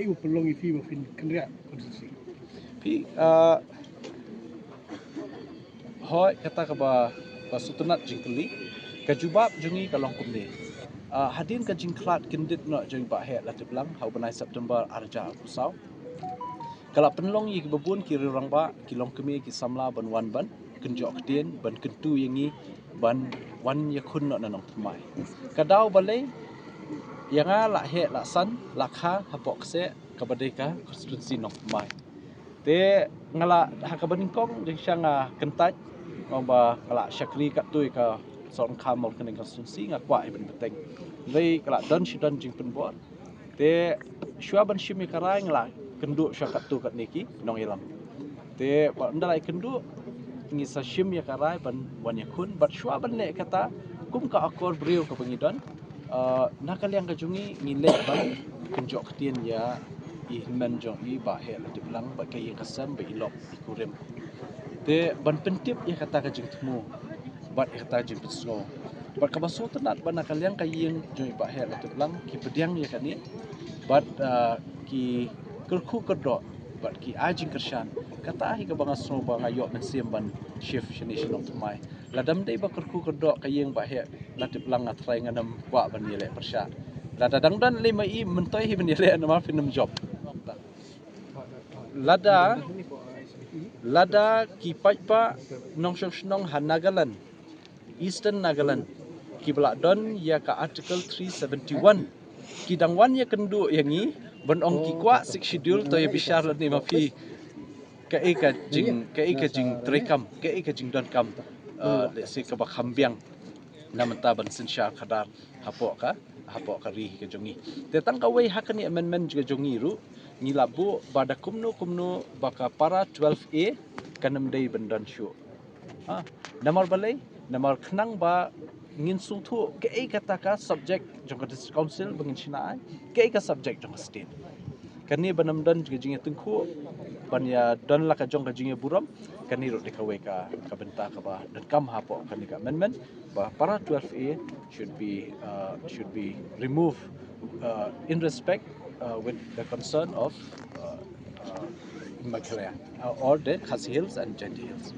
u pelong ifi wa fin kendria konstitusi. Pi hoi kata ka ba sutunat jingkeli kajubab jungi kalong kumni hadin ka jingklat kindit no jeng ba he latiblang hau benai September arja kusau kala penlong yi babun ki rang ba kilong kemi ki samla ban wan ban kenjok kedien ban kentu yangi ban wan yakun no nanong pemai kadau balai yanga la he la san la kha hapok se kabadeka konstitusi no pemai te ngala hakabaninkong jeng syanga kentaj ngomba kala syakri kat tui ka son kamol kene konstitusi ngakwa ibn beteng lei kala dan sidan jing penbot te syua ban syimi karai ngala kendu syua kat tu kat niki nong ilam te ndalai kendu ngi sa syim ya karai ban wan yakun bat syua ban le kata kum ka akor brio ka pengidon nakal yang kajungi ngile ban kenjok ketien ya i men jong i ba he la diblang ba kay kasam ba ilok ikurim te ban pentip ya kata ka jing temu bat ya kata jing pesno bat ka baso tenat ban nakal yang kayeng jong ba he la diblang ki pediang ya kani bat ki kerku kedok bat ki ajing kershan kata hi ka bangasno ba ngayok mensim ban shift shenation of mai ladam dei ba kerku kedok kayeng ba he la diblang atrai nganam kwa ban yele persya lada dangdan lima i mentoi hi ban yele nama film job lada ki pajpa nong Nagaland Eastern Nagaland ki Belakdon ya ka article 371 ki dangwan ya kendu yangi ban ong ki kwa sik schedule to ya bishar la ni mafi ka eka jing trekam ka eka jing don kam le si ka bakhambiang namenta ban sinsyar khadar hapok ka ri ka jongi te tang ka wei hakani amendment juga jongi ru ni labu bada kumno baka para 12A kanam dei bendan syu namar balai namar khnang ba ngin sung thu ke ai kata ka subject jong ka district council bangin sinai ke ai ka subject jong state kani banam dan juga jinge tengku ban ya dan la ka jong ka jinge buram kani ro dekawe ka benta ka ba dan kam hapo kani ka amendment ba para 12A should be removed in respect with the concern of Maghera or the Khasi Hills and Jati Hills.